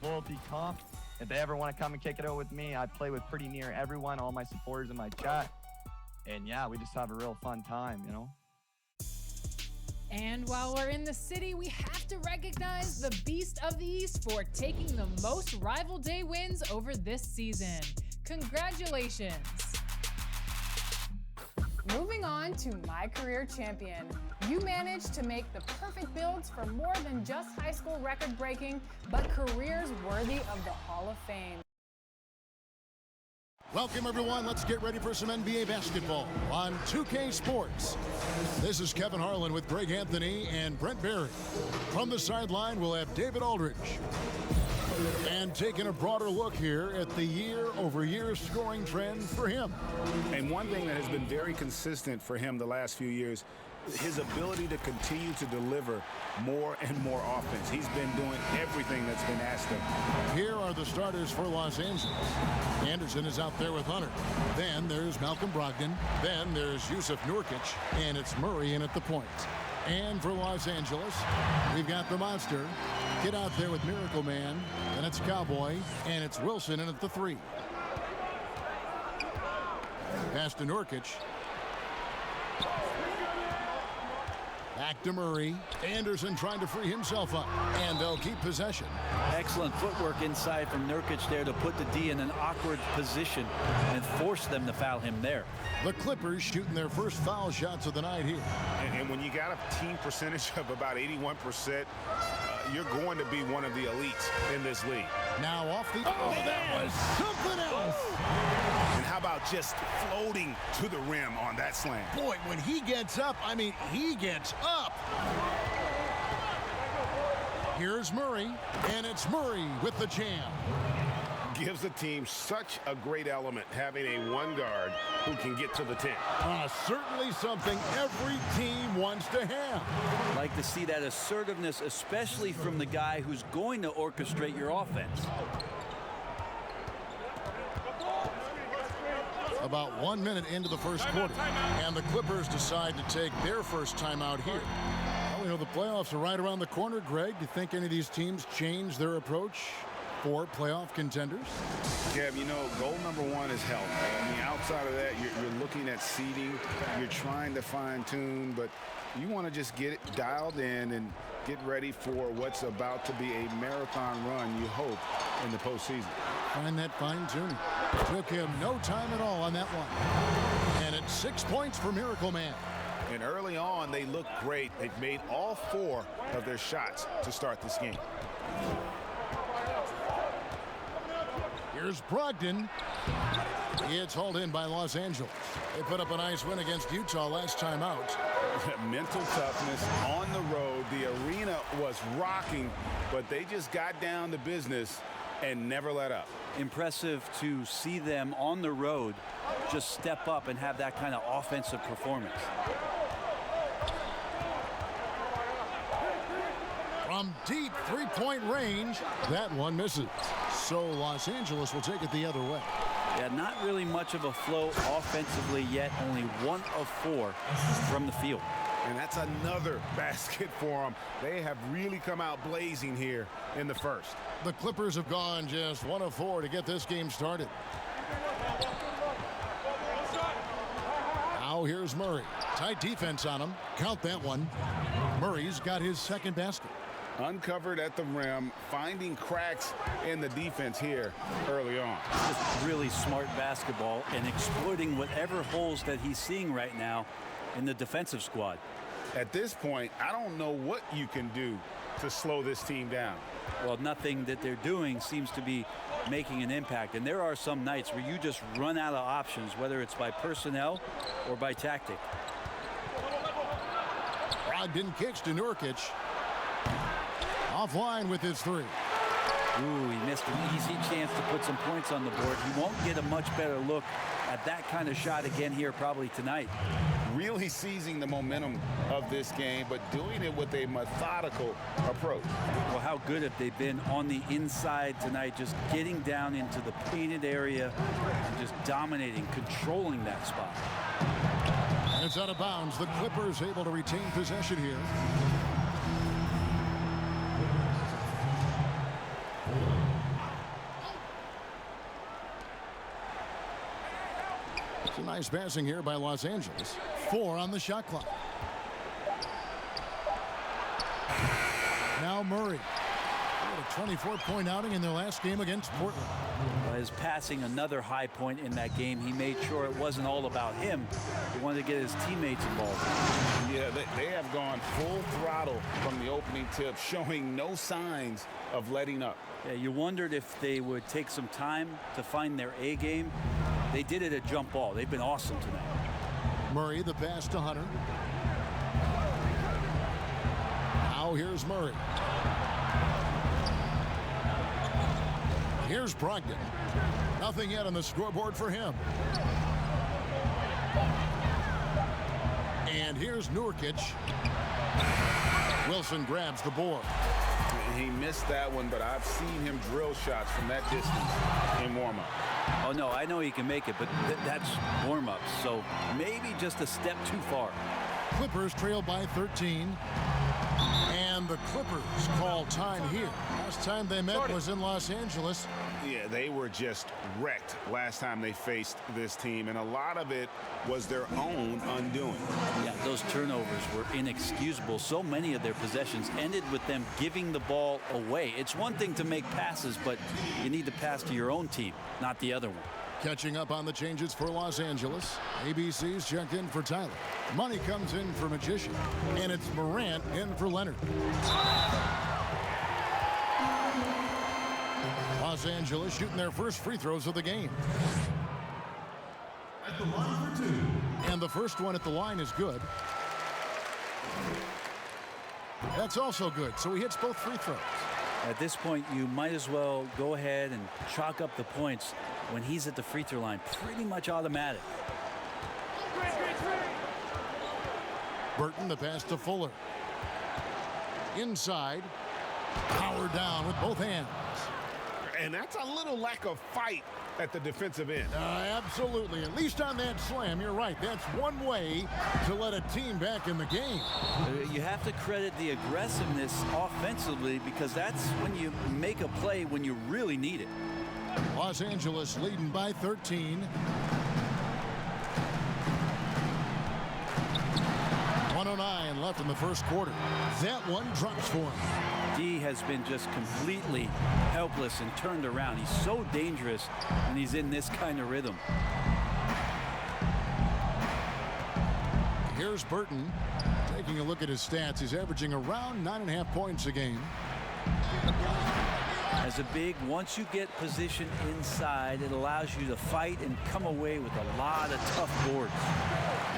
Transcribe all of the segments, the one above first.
loyalty comp. If they ever want to come and kick it out with me, I play with pretty near everyone, all my supporters in my chat. And yeah, we just have a real fun time, you know? And while we're in the city, we have to recognize the Beast of the East for taking the most Rival Day wins over this season. Congratulations. Moving on to My Career Champion. You managed to make the perfect builds for more than just high school record breaking, but careers worthy of the Hall of Fame. Welcome, everyone. Let's get ready for some NBA basketball on 2K Sports. This is Kevin Harlan with Greg Anthony and Brent Barry. From the sideline, we'll have David Aldridge. And taking a broader look here at the year-over-year scoring trend for him. And one thing that has been very consistent for him the last few years, his ability to continue to deliver more and more offense. He's been doing everything that's been asked of him. Here are the starters for Los Angeles. Anderson is out there with Hunter. Then there's Malcolm Brogdon. Then there's Yusuf Nurkic. And it's Murray in at the point. And for Los Angeles, we've got the monster. Get out there with Miracle Man. Then it's Cowboy. And it's Wilson in at the 3. Pass to Nurkic. Back to Murray. Anderson trying to free himself up. And they'll keep possession. Excellent footwork inside from Nurkic there to put the D in an awkward position and force them to foul him there. The Clippers shooting their first foul shots of the night here. And when you got a team percentage of about 81%, you're going to be one of the elites in this league. Now off the... Oh, that was something else. And how about just floating to the rim on that slam? Boy, when he gets up, I mean, he gets up. Here's Murray, and it's Murray with the jam. Gives the team such a great element, having a one guard who can get to the 10. Certainly something every team wants to have. Like to see that assertiveness, especially from the guy who's going to orchestrate your offense. About 1 minute into the first quarter, and the Clippers decide to take their first timeout here. Well, we know the playoffs are right around the corner, Greg. Do you think any of these teams change their approach for playoff contenders? Kev, you know, goal number one is health. I mean, outside of that, you're looking at seeding. You're trying to fine-tune, but you want to just get it dialed in and get ready for what's about to be a marathon run, you hope, in the postseason. Find that fine-tuning. Took him no time at all on that one. And it's 6 points for Miracle Man. And early on, they look great. They've made all 4 of their shots to start this game. Here's Brogdon. It's hauled in by Los Angeles. They put up a nice win against Utah last time out. Mental toughness on the road. The arena was rocking, but they just got down to business and never let up. Impressive to see them on the road just step up and have that kind of offensive performance. From deep three-point range, that one misses. So Los Angeles will take it the other way. Yeah, not really much of a flow offensively yet. Only 1 of 4 from the field. And that's another basket for them. They have really come out blazing here in the first. The Clippers have gone just 1 of 4 to get this game started. Now here's Murray. Tight defense on him. Count that one. Murray's got his second basket. Uncovered at the rim, finding cracks in the defense here early on. Just really smart basketball and exploiting whatever holes that he's seeing right now in the defensive squad. At this point, I don't know what you can do to slow this team down. Well, nothing that they're doing seems to be making an impact. And there are some nights where you just run out of options, whether it's by personnel or by tactic. Brogdon kicks to Nurkic. Offline with his 3. Ooh, he missed an easy chance to put some points on the board. He won't get a much better look at that kind of shot again here probably tonight. Really seizing the momentum of this game, but doing it with a methodical approach. Well, how good have they been on the inside tonight, just getting down into the painted area and just dominating, controlling that spot. And it's out of bounds. The Clippers able to retain possession here. Nice passing here by Los Angeles. 4 on the shot clock. Now Murray. A 24-point outing in their last game against Portland. His passing, another high point in that game. He made sure it wasn't all about him. He wanted to get his teammates involved. Yeah, they have gone full throttle from the opening tip, showing no signs of letting up. Yeah, you wondered if they would take some time to find their A game. They did it at jump ball. They've been awesome tonight. Murray, the pass to Hunter. Now here's Murray. Here's Brogdon. Nothing yet on the scoreboard for him. And here's Nurkic. Wilson grabs the board. He missed that one, but I've seen him drill shots from that distance in warm-up. Oh, no, I know he can make it, but that's warm-up, so maybe just a step too far. Clippers trail by 13. And the Clippers call time here. Last time they met was in Los Angeles. Yeah, they were just wrecked last time they faced this team, and a lot of it was their own undoing. Yeah, those turnovers were inexcusable. So many of their possessions ended with them giving the ball away. It's one thing to make passes, but you need to pass to your own team, not the other one. Catching up on the changes for Los Angeles. ABC's checked in for Tyler. Money comes in for Magician. And it's Morant in for Leonard. Los Angeles shooting their first free throws of the game. At the line for 2. And the first one at the line is good. That's also good, so he hits both free throws. At this point, you might as well go ahead and chalk up the points when he's at the free throw line. Pretty much automatic. Burton, the pass to Fuller. Inside. Power down with both hands. And that's a little lack of fight at the defensive end. Absolutely. At least on that slam, you're right. That's one way to let a team back in the game. You have to credit the aggressiveness offensively, because that's when you make a play when you really need it. Los Angeles leading by 13. 1:09 left in the first quarter. That one drops for him. D has been just completely helpless and turned around. He's so dangerous when he's in this kind of rhythm. Here's Burton. Taking a look at his stats, he's averaging around 9.5 points a game. As a big, once you get positioned inside, it allows you to fight and come away with a lot of tough boards.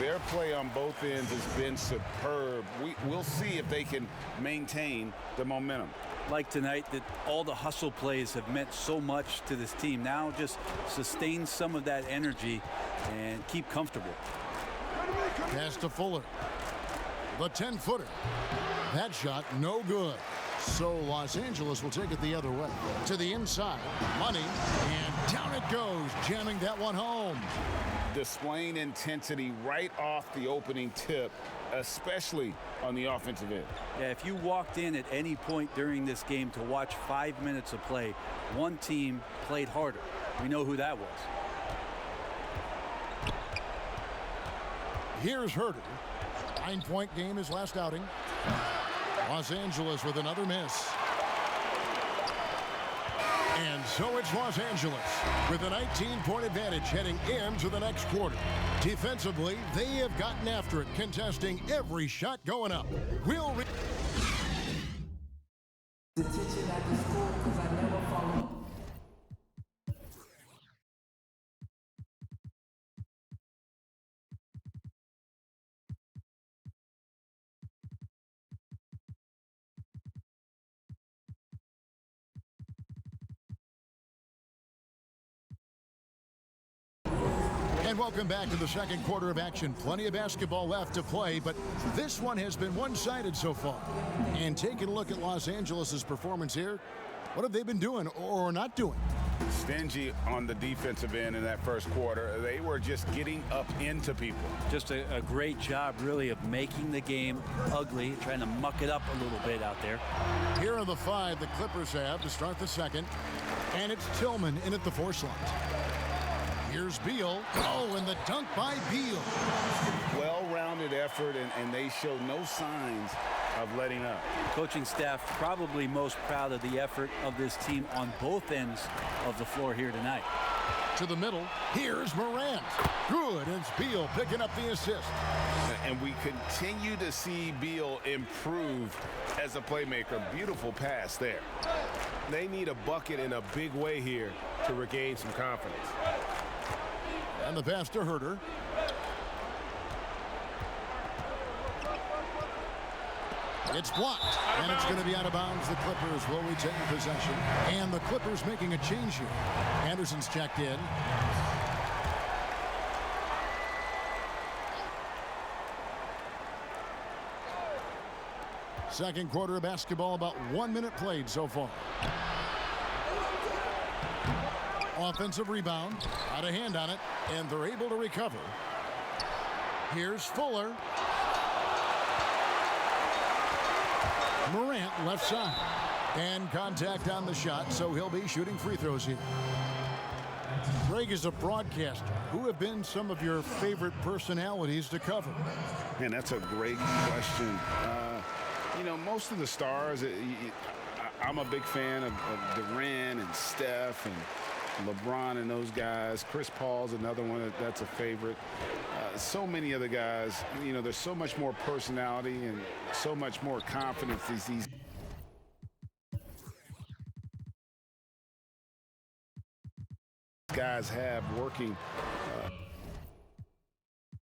Their play on both ends has been superb. We'll see if they can maintain the momentum. Like tonight, that all the hustle plays have meant so much to this team. Now just sustain some of that energy and keep comfortable. Pass to Fuller. The 10-footer. That shot no good. So Los Angeles will take it the other way. To the inside. Money. And down it goes. Jamming that one home. Displaying intensity right off the opening tip, especially on the offensive end. Yeah, if you walked in at any point during this game to watch 5 minutes of play, one team played harder. We know who that was. Here's Herter. 9-point game his last outing. Los Angeles with another miss. And so it's Los Angeles with a 19-point advantage heading into the next quarter. Defensively, they have gotten after it, contesting every shot going up. We'll And welcome back to the second quarter of action. Plenty of basketball left to play, but this one has been one-sided so far. And taking a look at Los Angeles' performance here, what have they been doing or not doing? Stingy on the defensive end in that first quarter. They were just getting up into people. Just a great job, really, of making the game ugly, trying to muck it up a little bit out there. Here are the 5 the Clippers have to start the second. And it's Tillman in at the 4 slot. Here's Beal. Oh, and the dunk by Beal. Well-rounded effort, and they show no signs of letting up. Coaching staff probably most proud of the effort of this team on both ends of the floor here tonight. To the middle. Here's Morant. Good. It's Beal picking up the assist. And we continue to see Beal improve as a playmaker. Beautiful pass there. They need a bucket in a big way here to regain some confidence. And the pass to Herter. It's blocked, and it's going to be out of bounds. The Clippers will retain possession. And the Clippers making a change here. Anderson's checked in. Second quarter of basketball, about 1 minute played so far. Offensive rebound, out of hand on it, and they're able to recover. Here's Fuller. Morant left side. And contact on the shot, so he'll be shooting free throws here. Greg, is a broadcaster, who have been some of your favorite personalities to cover? Man, that's a great question. You know, most of the stars, I'm a big fan of Durant and Steph and LeBron and those guys. Chris Paul's another one that's a favorite. So many other guys, you know, there's so much more personality and so much more confidence these guys have working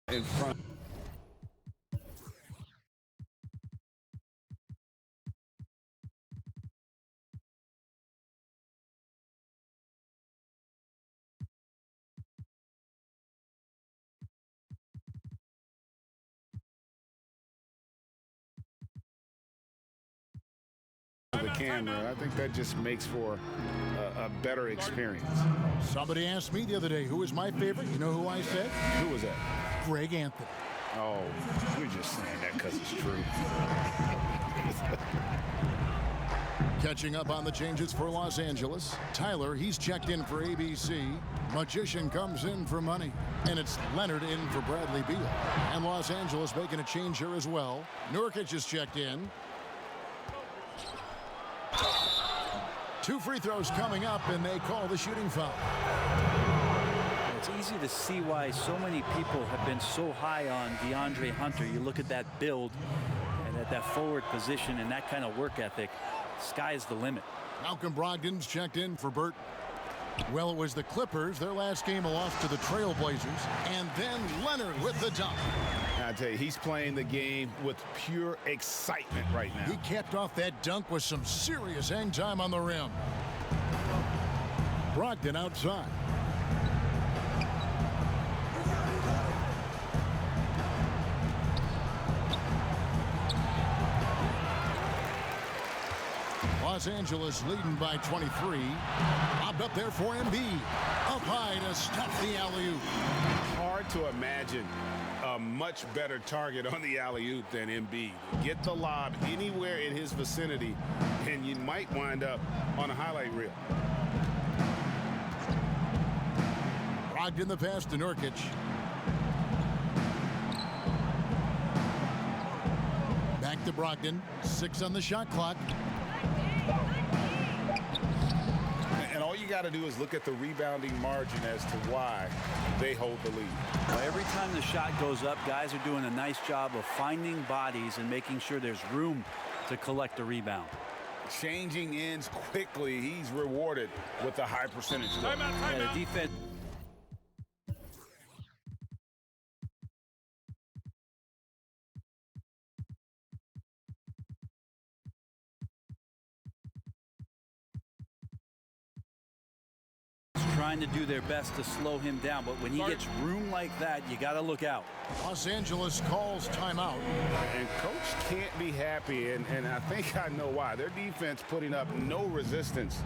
in front. The camera. I think that just makes for a better experience. Somebody asked me the other day, who was my favorite? You know who I said? Who was that? Greg Anthony. Oh, you're just saying that because it's true. Catching up on the changes for Los Angeles. Tyler, he's checked in for ABC. Magician comes in for Money. And it's Leonard in for Bradley Beal. And Los Angeles making a change here as well. Nurkic is checked in. 2 free throws coming up, and they call the shooting foul. It's easy to see why so many people have been so high on DeAndre Hunter. You look at that build and at that forward position and that kind of work ethic. Sky's the limit. Malcolm Brogdon's checked in for Burt. Well, it was the Clippers, their last game, a loss to the Trailblazers. And then Leonard with the dunk. I tell you, he's playing the game with pure excitement right now. He capped off that dunk with some serious hang time on the rim. Brogdon outside. Los Angeles leading by 23. Popped up there for Embiid. Up high to stop the alley-oop. Hard to imagine a much better target on the alley-oop than Embiid. Get the lob anywhere in his vicinity, and you might wind up on a highlight reel. Brogdon the pass to Nurkic. Back to Brogdon. 6 on the shot clock. And all you got to do is look at the rebounding margin as to why they hold the lead. Well, every time the shot goes up, guys are doing a nice job of finding bodies and making sure there's room to collect the rebound. Changing ends quickly. He's rewarded with a high percentage. Yeah, the defense. Trying to do their best to slow him down, but when he gets room like that, you got to look out. Los Angeles calls timeout. And coach can't be happy, and I think I know why. Their defense putting up no resistance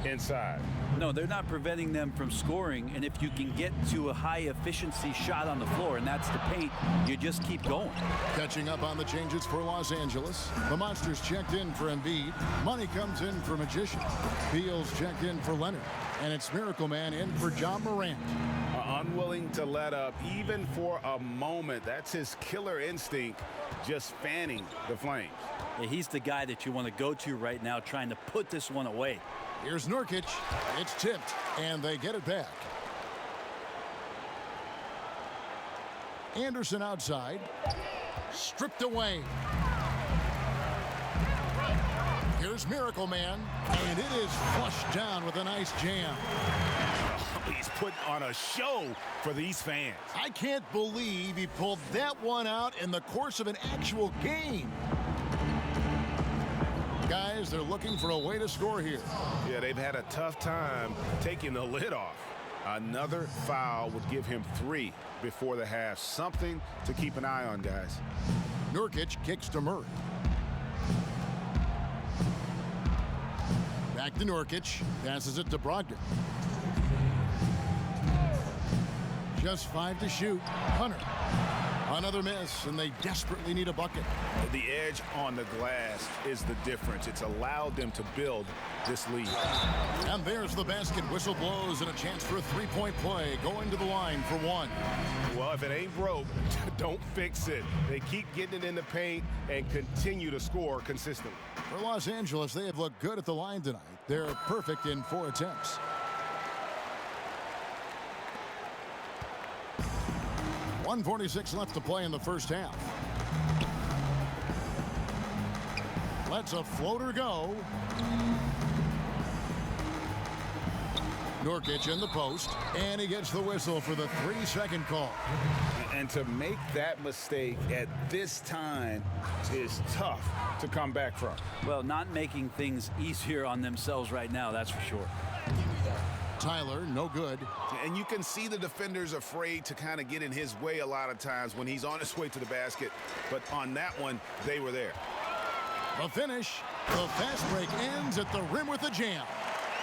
inside. No, they're not preventing them from scoring, and if you can get to a high efficiency shot on the floor, and that's the paint, you just keep going. Catching up on the changes for Los Angeles. The Monsters checked in for Embiid. Money comes in for Magician. Beal's checked in for Leonard. And it's Miracle Man in for John Morant. Unwilling to let up even for a moment. That's his killer instinct, just fanning the flames. Yeah, he's the guy that you want to go to right now, trying to put this one away. Here's Nurkic. It's tipped, and they get it back. Anderson outside. Stripped away. Here's Miracle Man, and it is flushed down with a nice jam. He's put on a show for these fans. I can't believe he pulled that one out in the course of an actual game. Guys, they're looking for a way to score here. Yeah, they've had a tough time taking the lid off. Another foul would give him 3 before the half. Something to keep an eye on, guys. Nurkic kicks to Murray. Back to Nurkic. Passes it to Brogdon. Just 5 to shoot. Hunter. Another miss, and they desperately need a bucket. The edge on the glass is the difference. It's allowed them to build this lead. And there's the basket. Whistle blows, and a chance for a three-point play. Going to the line for 1. Well, if it ain't broke, don't fix it. They keep getting it in the paint and continue to score consistently. For Los Angeles, they have looked good at the line tonight. They're perfect in 4 attempts. .146 left to play in the first half. Lets a floater go. Nurkic in the post, and he gets the whistle for the 3-second call. And to make that mistake at this time is tough to come back from. Well, not making things easier on themselves right now, that's for sure. Tyler, no good. And you can see the defenders afraid to kind of get in his way a lot of times when he's on his way to the basket. But on that one, they were there. The finish. The fast break ends at the rim with a jam.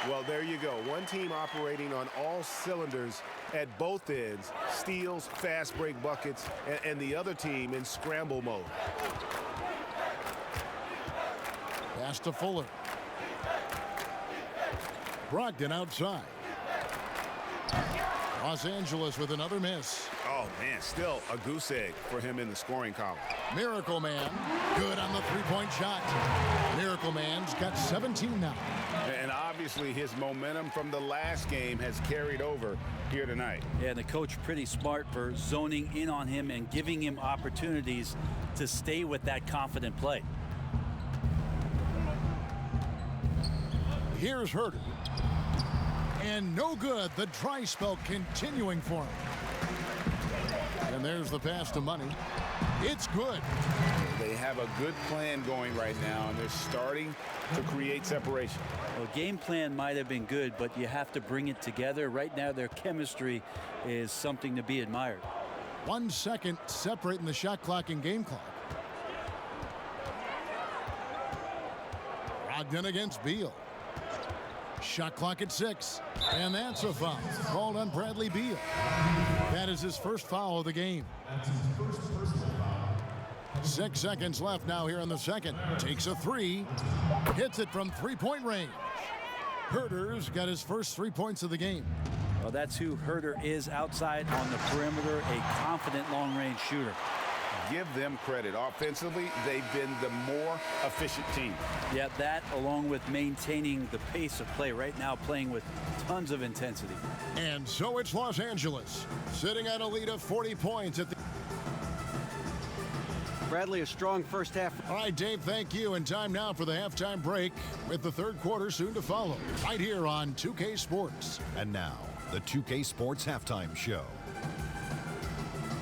Well, there you go. One team operating on all cylinders at both ends. Steals, fast break buckets, and the other team in scramble mode. Pass to Fuller. Brogdon outside. Los Angeles with another miss. Oh, man, still a goose egg for him in the scoring column. Miracle Man, good on the three-point shot. Miracle Man's got 17 now. And obviously his momentum from the last game has carried over here tonight. Yeah, and the coach pretty smart for zoning in on him and giving him opportunities to stay with that confident play. Here's Herter. And no good. The dry spell continuing for him. And there's the pass to Money. It's good. They have a good plan going right now, and they're starting to create separation. Well, game plan might have been good, but you have to bring it together. Right now, their chemistry is something to be admired. 1 second separating the shot clock and game clock. Brogdon against Beal. Shot clock at 6. And that's a foul called on Bradley Beal. That is his first foul of the game. 6 seconds left now here in the second. Takes a 3. Hits it from three-point range. Herter's got his first 3 points of the game. Well, that's who Herter is outside on the perimeter, a confident long-range shooter. Give them credit. Offensively, they've been the more efficient team. Yeah, that along with maintaining the pace of play right now, playing with tons of intensity. And so it's Los Angeles, sitting at a lead of 40 points at the... Bradley, a strong first half. All right, Dave, thank you. And time now for the halftime break with the third quarter soon to follow. Right here on 2K Sports. And now, the 2K Sports Halftime Show.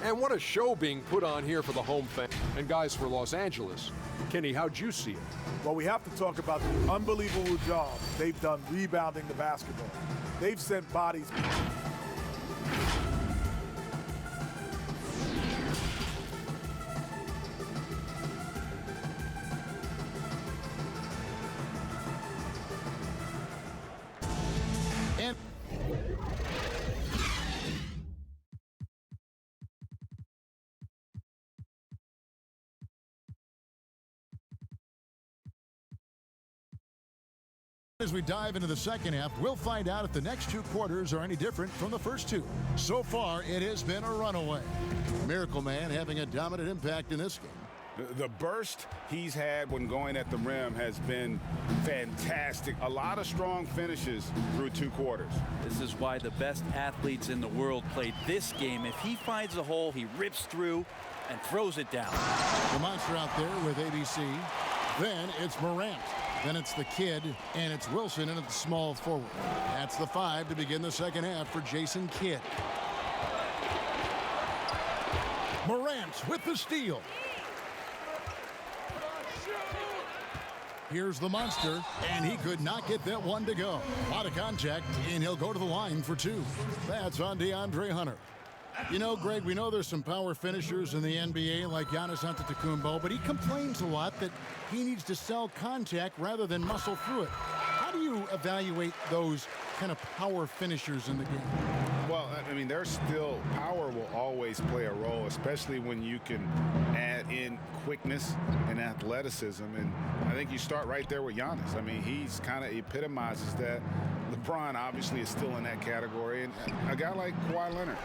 And what a show being put on here for the home fan. And guys, for Los Angeles, Kenny, how'd you see it? Well, we have to talk about the unbelievable job they've done rebounding the basketball. They've sent bodies. As we dive into the second half, we'll find out if the next 2 quarters are any different from the first 2. So far, it has been a runaway. Miracle Man having a dominant impact in this game. The burst he's had when going at the rim has been fantastic. A lot of strong finishes through 2 quarters. This is why the best athletes in the world play this game. If he finds a hole, he rips through and throws it down. The monster out there with ABC. Then it's Morant. Then it's the kid, and it's Wilson in at the small forward. That's the 5 to begin the second half for Jason Kidd. Morant with the steal. Here's the monster, and he could not get that one to go. A lot of contact, and he'll go to the line for 2. That's on DeAndre Hunter. You know, Greg, we know there's some power finishers in the NBA like Giannis Antetokounmpo, but he complains a lot that he needs to sell contact rather than muscle through it. How do you evaluate those kind of power finishers in the game? Well, I mean, there's still power will always play a role, especially when you can add in quickness and athleticism. And I think you start right there with Giannis. I mean, he's kind of epitomizes that. LeBron obviously is still in that category. And a guy like Kawhi Leonard,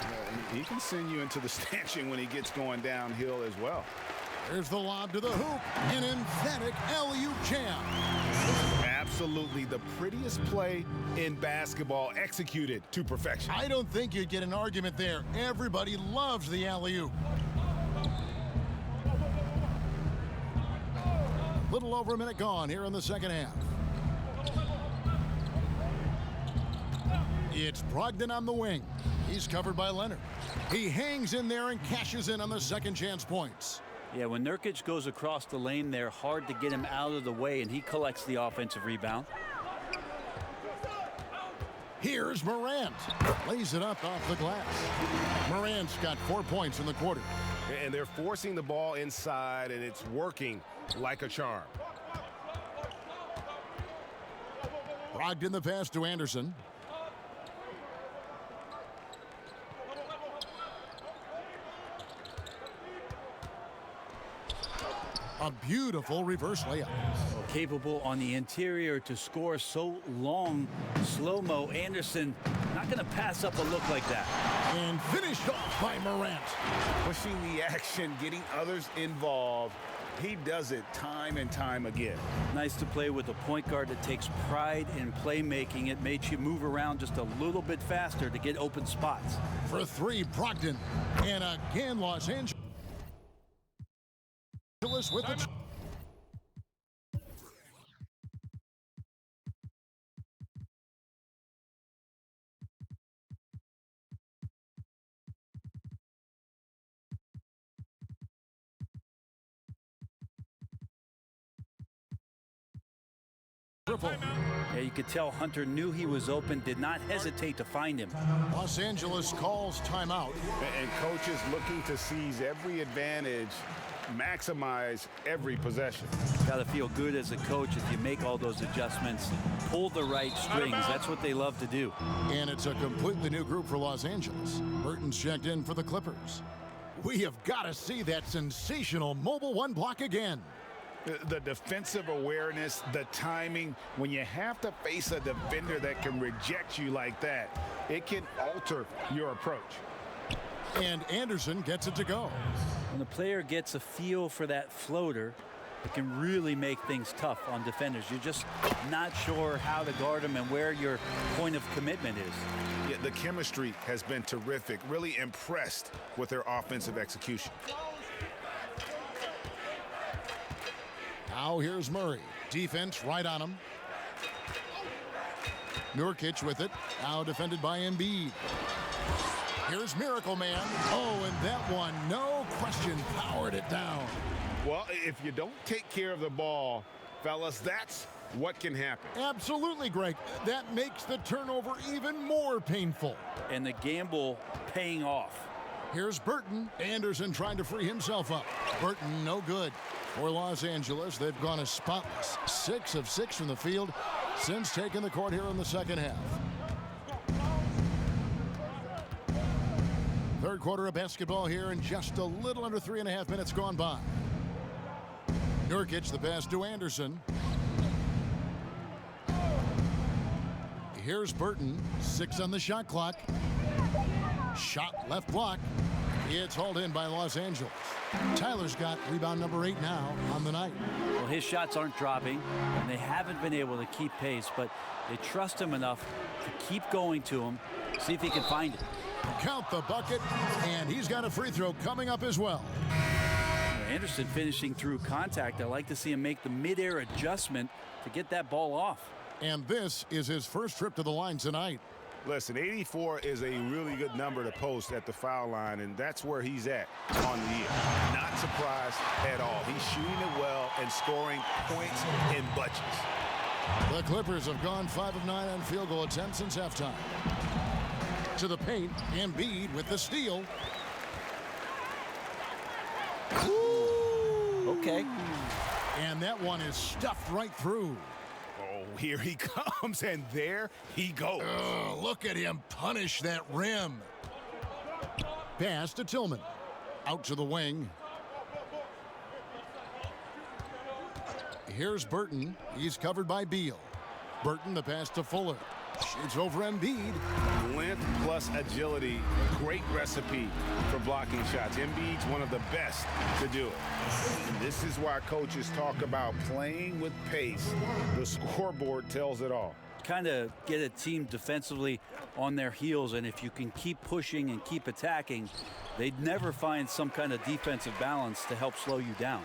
he can send you into the stanchion when he gets going downhill as well. There's the lob to the hoop. An emphatic alley-oop jam. Absolutely the prettiest play in basketball, executed to perfection. I don't think you'd get an argument there. Everybody loves the alley-oop. Little over a minute gone here in the second half. It's Brogdon on the wing. He's covered by Leonard. He hangs in there and cashes in on the second chance points. Yeah, when Nurkic goes across the lane there, hard to get him out of the way, and he collects the offensive rebound. Here's Morant. Lays it up off the glass. Morant's got 4 points in the quarter. And they're forcing the ball inside, and it's working like a charm. Brogdon the pass to Anderson. A beautiful reverse layup. Capable on the interior to score so long. Slow-mo. Anderson not going to pass up a look like that. And finished off by Morant. Pushing the action, getting others involved. He does it time and time again. Nice to play with a point guard that takes pride in playmaking. It makes you move around just a little bit faster to get open spots. For 3, Brogdon. And again, Los Angeles with the triple. Yeah, you could tell Hunter knew he was open, did not hesitate to find him. Los Angeles calls timeout. And coaches looking to seize every advantage, maximize every possession. Got to feel good as a coach if you make all those adjustments, pull the right strings. That's what they love to do. And it's a completely new group for Los Angeles. Burton's checked in for the Clippers. We have got to see that sensational mobile 1 block again. The defensive awareness, the timing, when you have to face a defender that can reject you like that, it can alter your approach. And Anderson gets it to go. When the player gets a feel for that floater, it can really make things tough on defenders. You're just not sure how to guard them and where your point of commitment is. Yeah, the chemistry has been terrific. Really impressed with their offensive execution. Now here's Murray. Defense right on him. Nurkic with it. Now defended by Embiid. Here's Miracle Man. Oh, and that one, no question, powered it down. Well, if you don't take care of the ball, fellas, that's what can happen. Absolutely, Greg. That makes the turnover even more painful. And the gamble paying off. Here's Burton. Anderson trying to free himself up. Burton, no good. For Los Angeles, they've gone as spotless. 6 of 6 from the field since taking the court here in the second half. Third quarter of basketball here, and just a little under 3.5 minutes gone by. Nurkic, the pass to Anderson. Here's Burton, 6 on the shot clock. Shot left block. It's hauled in by Los Angeles. Tyler's got rebound number 8 now on the night. Well, his shots aren't dropping, and they haven't been able to keep pace, but they trust him enough to keep going to him, see if he can find it. Count the bucket, and he's got a free throw coming up as well. Anderson finishing through contact. I like to see him make the mid-air adjustment to get that ball off. And this is his first trip to the line tonight. Listen, 84 is a really good number to post at the foul line, and that's where he's at on the year. Not surprised at all. He's shooting it well and scoring points in bunches. The Clippers have gone 5 of 9 on field goal attempts since halftime. To the paint, Embiid with the steal. Okay. And that one is stuffed right through. Oh, here he comes, and there he goes. Look at him punish that rim. Pass to Tillman. Out to the wing. Here's Burton. He's covered by Beal. Burton, the pass to Fuller. Shoots over Embiid. Length plus agility. Great recipe for blocking shots. Embiid's one of the best to do it. And this is why coaches talk about playing with pace. The scoreboard tells it all. Kind of get a team defensively on their heels, and if you can keep pushing and keep attacking, they'd never find some kind of defensive balance to help slow you down.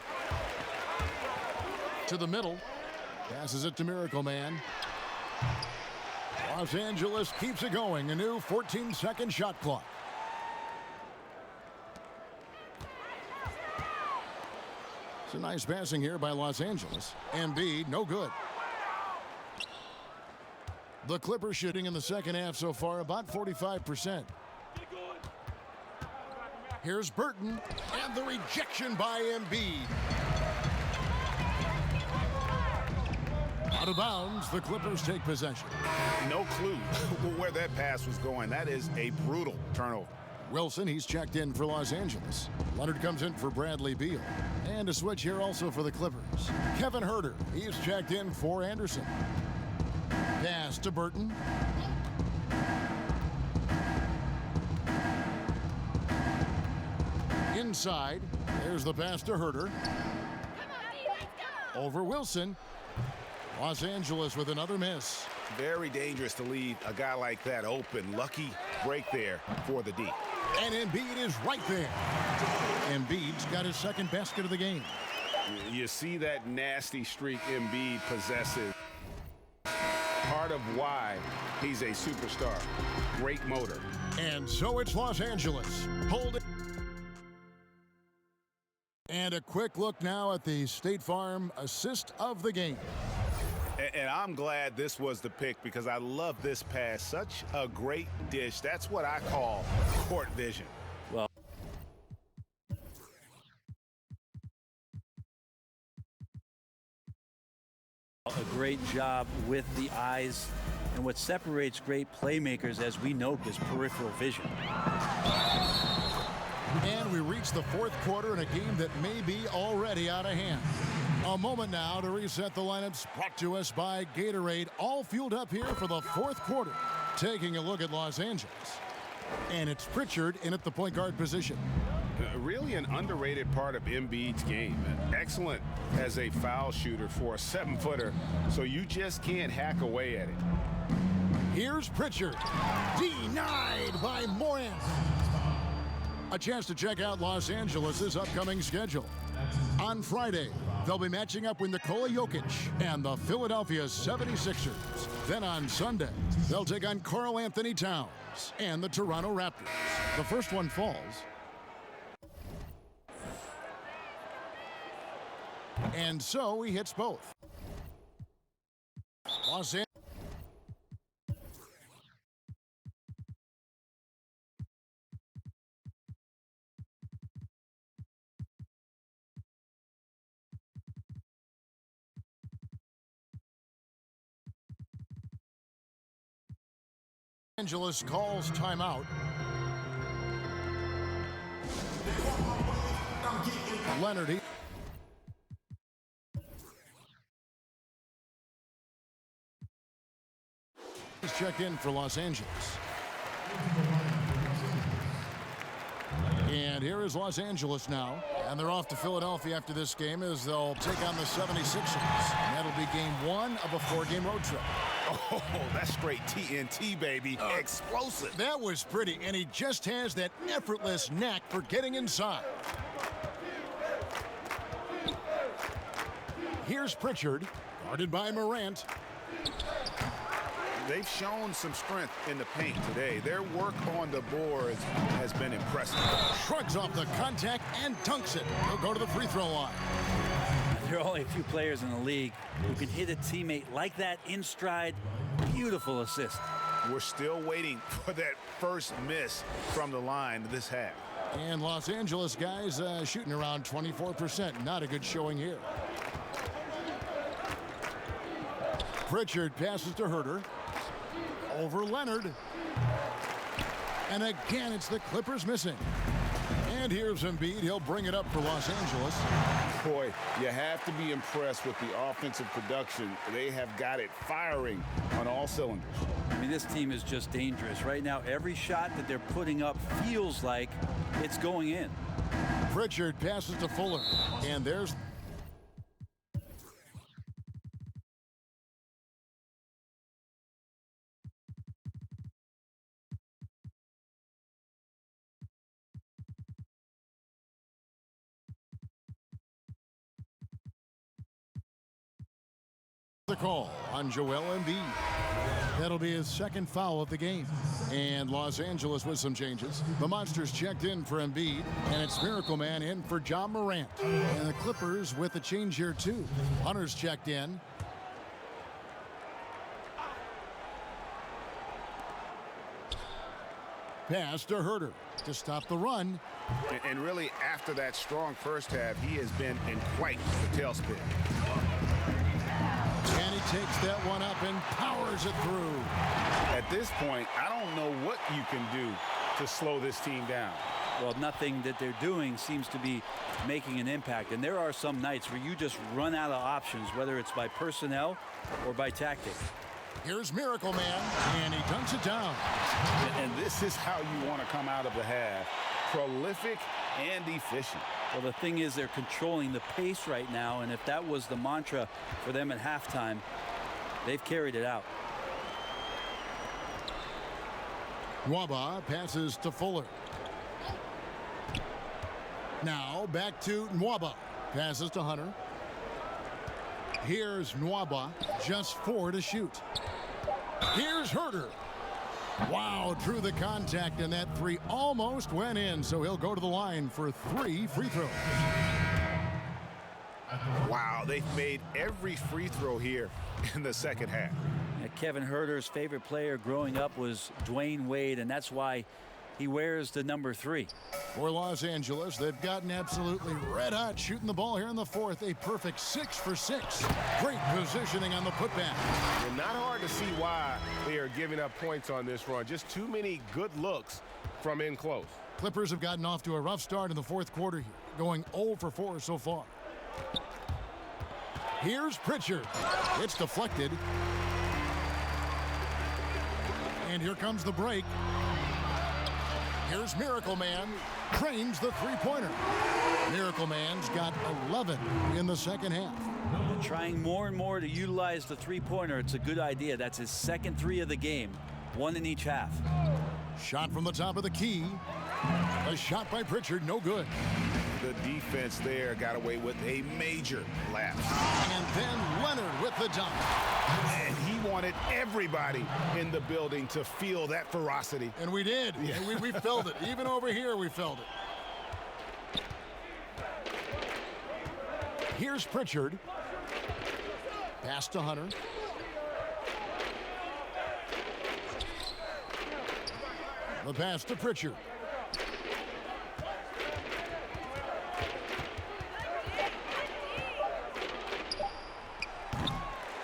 To the middle. Passes it to Miracle Man. Los Angeles keeps it going. A new 14-second shot clock. It's a nice passing here by Los Angeles. Embiid, no good. The Clippers shooting in the second half so far about 45%. Here's Burton, and the rejection by Embiid. Out of bounds, the Clippers take possession. No clue where that pass was going. That is a brutal turnover. Wilson, he's checked in for Los Angeles. Leonard comes in for Bradley Beal. And a switch here also for the Clippers. Kevin Huerter, he's checked in for Anderson. Pass to Burton. Inside, there's the pass to Huerter. Over Wilson. Los Angeles with another miss. Very dangerous to leave a guy like that open. Lucky break there for the D. And Embiid is right there. Embiid's got his second basket of the game. You see that nasty streak Embiid possesses. Part of why he's a superstar. Great motor. And so it's Los Angeles. Hold it. And a quick look now at the State Farm assist of the game. And I'm glad this was the pick because I love this pass. Such a great dish. That's what I call court vision. Well, a great job with the eyes, and what separates great playmakers, as we know, is peripheral vision. And we reach the fourth quarter in a game that may be already out of hand. A moment now to reset the lineups, brought to us by Gatorade, all fueled up here for the fourth quarter. Taking a look at Los Angeles. And it's Pritchard in at the point guard position. Really an underrated part of Embiid's game. Excellent as a foul shooter for a 7-footer, so you just can't hack away at it. Here's Pritchard. Denied by Morant. A chance to check out Los Angeles' upcoming schedule. On Friday, they'll be matching up with Nikola Jokic and the Philadelphia 76ers. Then on Sunday, they'll take on Karl Anthony Towns and the Toronto Raptors. The first one falls. And so he hits both. Los Angeles. Angeles calls timeout. Leonard. checked in for Los Angeles. And here is Los Angeles now. And they're off to Philadelphia after this game as they'll take on the 76ers. And that'll be game 1 of a 4-game road trip. Oh, that's straight TNT, baby. Explosive. That was pretty, and he just has that effortless knack for getting inside. Here's Pritchard, guarded by Morant. They've shown some strength in the paint today. Their work on the boards has been impressive. Shrugs off the contact and dunks it. He'll go to the free throw line. There are only a few players in the league who can hit a teammate like that in stride. Beautiful assist. We're still waiting for that first miss from the line this half. And Los Angeles guys shooting around 24%. Not a good showing here. Pritchard passes to Herter. Over Leonard. And again, it's the Clippers missing. And here's Embiid. He'll bring it up for Los Angeles. Boy, you have to be impressed with the offensive production. They have got it firing on all cylinders. I mean, this team is just dangerous. Right now, every shot that they're putting up feels like it's going in. Pritchard passes to Fuller. And there's the call on Joel Embiid. That'll be his second foul of the game. And Los Angeles with some changes. The Monsters checked in for Embiid, and it's Miracle Man in for John Morant. And the Clippers with a change here too. Hunter's checked in. Pass to Herter to stop the run. And really, after that strong first half, he has been in quite the tailspin. And he takes that one up and powers it through. At this point, I don't know what you can do to slow this team down. Well, nothing that they're doing seems to be making an impact. And there are some nights where you just run out of options, whether it's by personnel or by tactic. Here's Miracle Man, and he dunks it down. And this is how you want to come out of the half. Prolific and efficient. Well, the thing is, they're controlling the pace right now, and if that was the mantra for them at halftime, they've carried it out. Nwaba passes to Fuller. Now back to Nwaba. Passes to Hunter. Here's Nwaba, just 4 to shoot. Here's Herter. Wow, drew the contact, and that 3 almost went in, so he'll go to the line for 3 free throws. Wow, they've made every free throw here in the second half. Yeah, Kevin Herter's favorite player growing up was Dwayne Wade, and that's why he wears the number 3. For Los Angeles, they've gotten absolutely red hot shooting the ball here in the fourth. A perfect 6 for 6. Great positioning on the putback. And not hard to see why they are giving up points on this run. Just too many good looks from in close. Clippers have gotten off to a rough start in the fourth quarter here, going 0 for 4 so far. Here's Pritchard. It's deflected. And here comes the break. Here's Miracle Man, trains the three-pointer. Miracle Man's got 11 in the second half. Trying more and more to utilize the three-pointer. It's a good idea. That's his second 3 of the game, 1 in each half. Shot from the top of the key. A shot by Pritchard, no good. The defense there got away with a major lapse. And then Leonard with the dunk. And he wanted everybody in the building to feel that ferocity. And we did. Yeah. We felt it. Even over here, we felt it. Here's Pritchard. Pass to Hunter. The pass to Pritchard.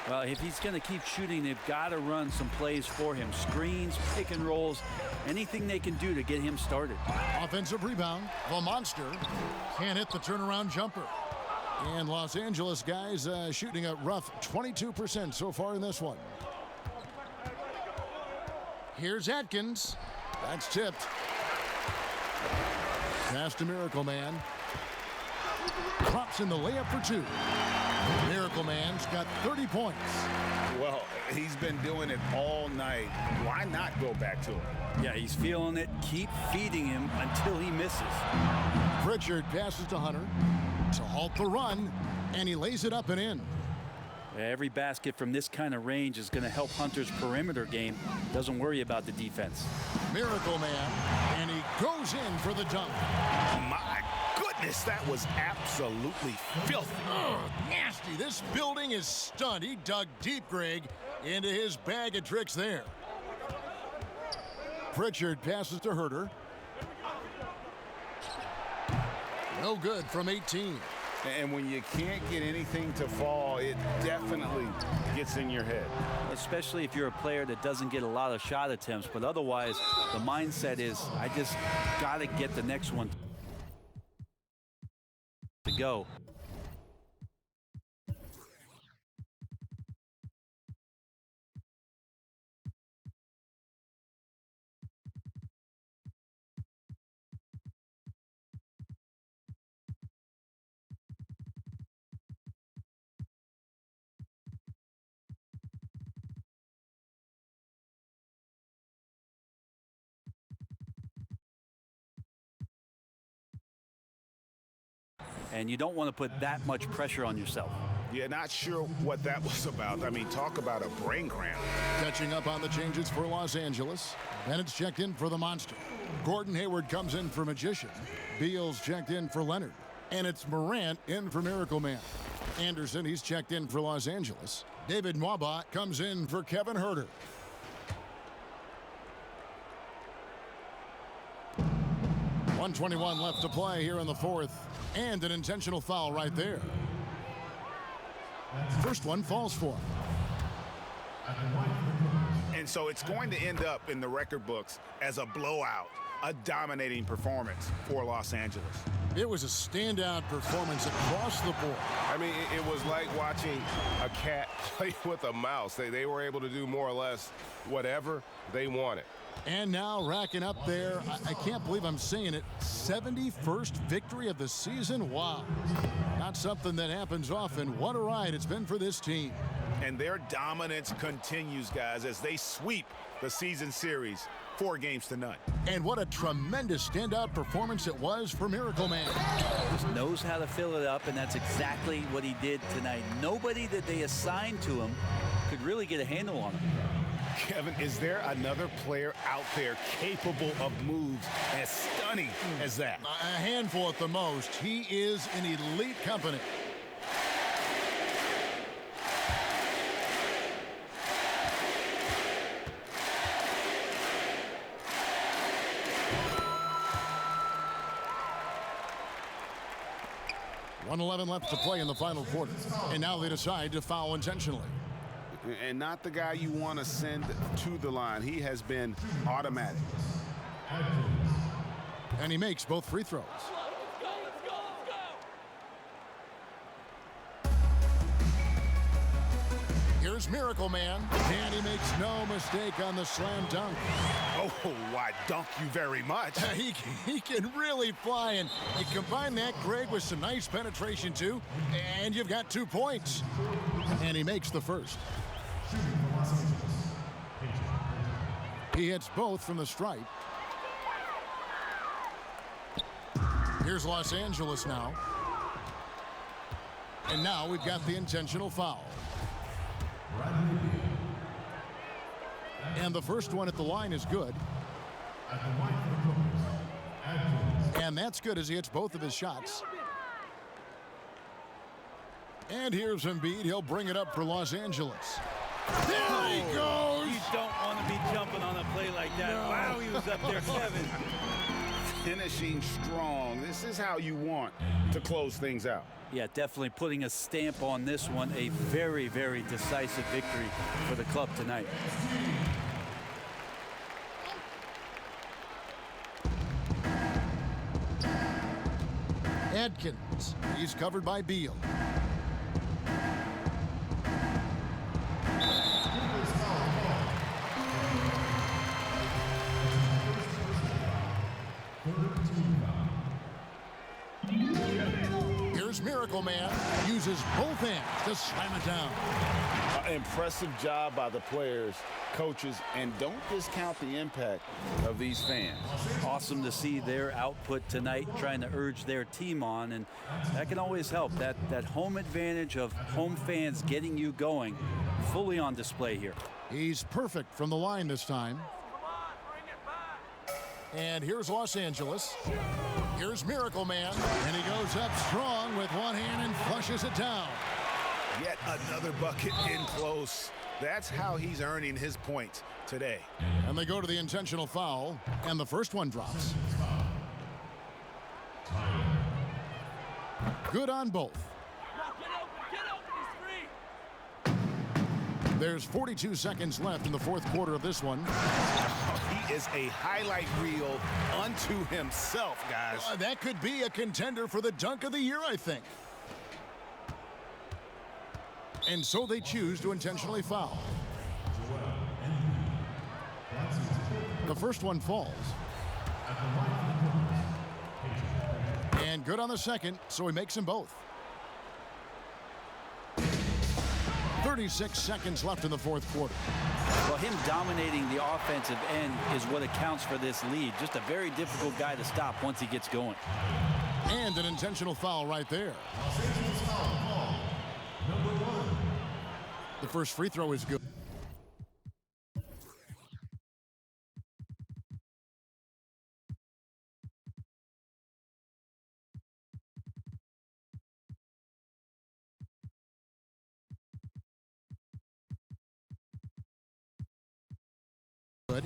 Well, if he's going to keep shooting, they've got to run some plays for him. Screens, pick and rolls, anything they can do to get him started. Offensive rebound. The Monster can't hit the turnaround jumper. And Los Angeles guys shooting a rough 22% so far in this one. Here's Atkins. That's tipped. Pass to Miracle Man. Drops in the layup for 2. Miracle Man's got 30 points. Well, he's been doing it all night. Why not go back to him? Yeah, he's feeling it. Keep feeding him until he misses. Pritchard passes to Hunter to halt the run, and he lays it up and in. Every basket from this kind of range is going to help Hunter's perimeter game. Doesn't worry about the defense. Miracle Man, and he goes in for the dunk. My goodness, that was absolutely filthy. Oh, nasty. This building is stunned. He dug deep, Greg, into his bag of tricks there. Pritchard passes to Herter. No good from 18. And when you can't get anything to fall, it definitely gets in your head. Especially if you're a player that doesn't get a lot of shot attempts. But otherwise, the mindset is, I just got to get the next one to go. And you don't want to put that much pressure on yourself. Yeah, not sure what that was about. I mean, talk about a brain cramp. Catching up on the changes for Los Angeles. Bennett's checked in for the Monster. Gordon Hayward comes in for Magician. Beals checked in for Leonard. And it's Morant in for Miracle Man. Anderson, he's checked in for Los Angeles. David Nwaba comes in for Kevin Herter. .121 left to play here in the fourth. And an intentional foul right there. First one falls for him. And so it's going to end up in the record books as a blowout, a dominating performance for Los Angeles. It was a standout performance across the board. I mean, it was like watching a cat play with a mouse. They were able to do more or less whatever they wanted. And now racking up there, I can't believe I'm saying it, 71st victory of the season. Wow. Not something that happens often. What a ride it's been for this team. And their dominance continues, guys, as they sweep the season series 4 games to none. And what a tremendous standout performance it was for Miracle Man. Just knows how to fill it up, and that's exactly what he did tonight. Nobody that they assigned to him could really get a handle on him. Kevin, is there another player out there capable of moves as stunning as that? A handful at the most. He is in elite company. .111 left to play in the final quarter. And now they decide to foul intentionally. And not the guy you want to send to the line. He has been automatic. And he makes both free throws. Here's Miracle Man, and he makes no mistake on the slam dunk. Oh, why dunk you very much. He can really fly, and you combine that, Greg, with some nice penetration too, and you've got 2 points. And he makes the first. He hits both from the stripe. Here's Los Angeles now. And now we've got the intentional foul. And the first one at the line is good. And that's good as he hits both of his shots. And here's Embiid. He'll bring it up for Los Angeles. There he goes! You don't want to be jumping on a play like that. No. Wow, he was up there, Kevin. Finishing strong. This is how you want to close things out. Yeah, definitely putting a stamp on this one. A very, very decisive victory for the club tonight. Adkins. He's covered by Beal. Miracle Man uses both hands to slam it down. Impressive job by the players, coaches, and don't discount the impact of these fans. Awesome to see their output tonight, trying to urge their team on, and that can always help. That home advantage of home fans getting you going, fully on display here. He's perfect from the line this time. And here's Los Angeles. Here's Miracle Man, and he goes up strong with one hand and flushes it down. Yet another bucket in close. That's how he's earning his points today. And they go to the intentional foul, and the first one drops. Good on both. There's 42 seconds left in the fourth quarter of this one. He is a highlight reel unto himself, guys. That could be a contender for the dunk of the year, I think. And so they choose to intentionally foul. The first one falls. And good on the second, so he makes them both. 36 seconds left in the fourth quarter. Well, him dominating the offensive end is what accounts for this lead. Just a very difficult guy to stop once he gets going. And an intentional foul right there. The first free throw is good. Good.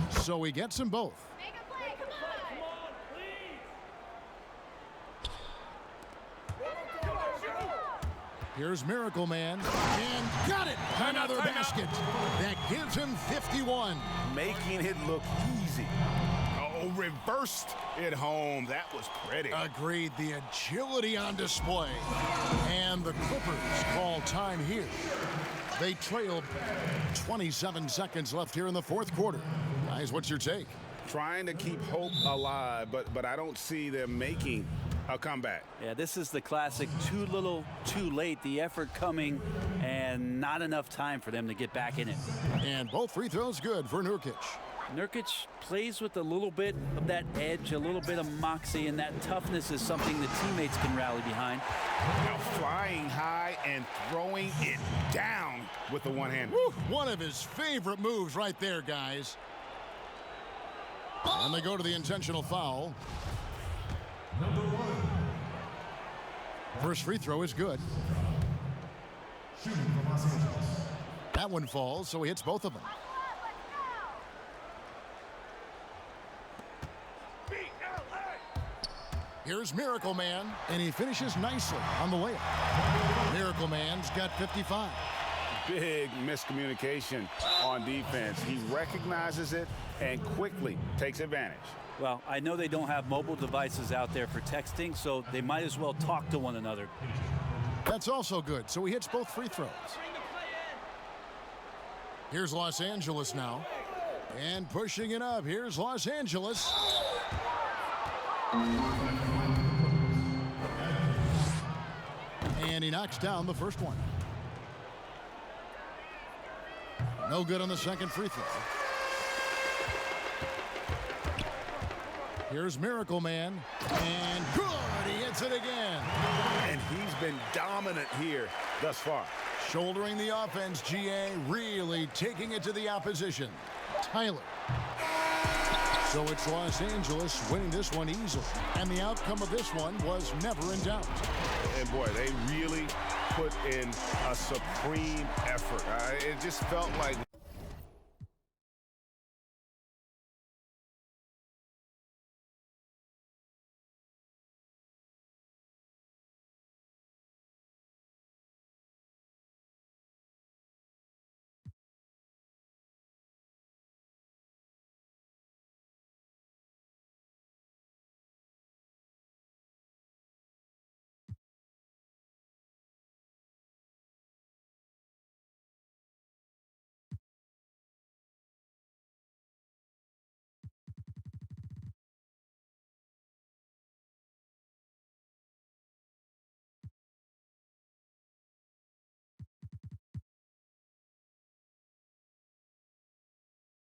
So he gets them both. Here's Miracle Man, and got it! Another basket. That gives him 51. Making it look easy. Oh, reversed it home. That was pretty. Agreed. The agility on display. And the Clippers call time here. They trailed 27 seconds left here in the fourth quarter. Guys, what's your take? Trying to keep hope alive, but I don't see them making a comeback. Yeah, this is the classic too little, too late. The effort coming and not enough time for them to get back in it. And both free throws good for Nurkic. Nurkic plays with a little bit of that edge, a little bit of moxie, and that toughness is something the teammates can rally behind. Now flying high and throwing it down with the one hand. One of his favorite moves right there, guys. And they go to the intentional foul. Number one. First free throw is good. Shooting from Los Angeles. That one falls, so he hits both of them. Here's Miracle Man, and he finishes nicely on the layup. Miracle Man's got 55. Big miscommunication on defense. He recognizes it and quickly takes advantage. Well, I know they don't have mobile devices out there for texting, so they might as well talk to one another. That's also good, so he hits both free throws. Here's Los Angeles now. And pushing it up, here's Los Angeles. And he knocks down the first one. No good on the second free throw. Here's Miracle Man, and good, he hits it again. And he's been dominant here thus far. Shouldering the offense, GA, really taking it to the opposition. Tyler. So it's Los Angeles winning this one easily. And the outcome of this one was never in doubt. And boy, they really put in a supreme effort. It just felt like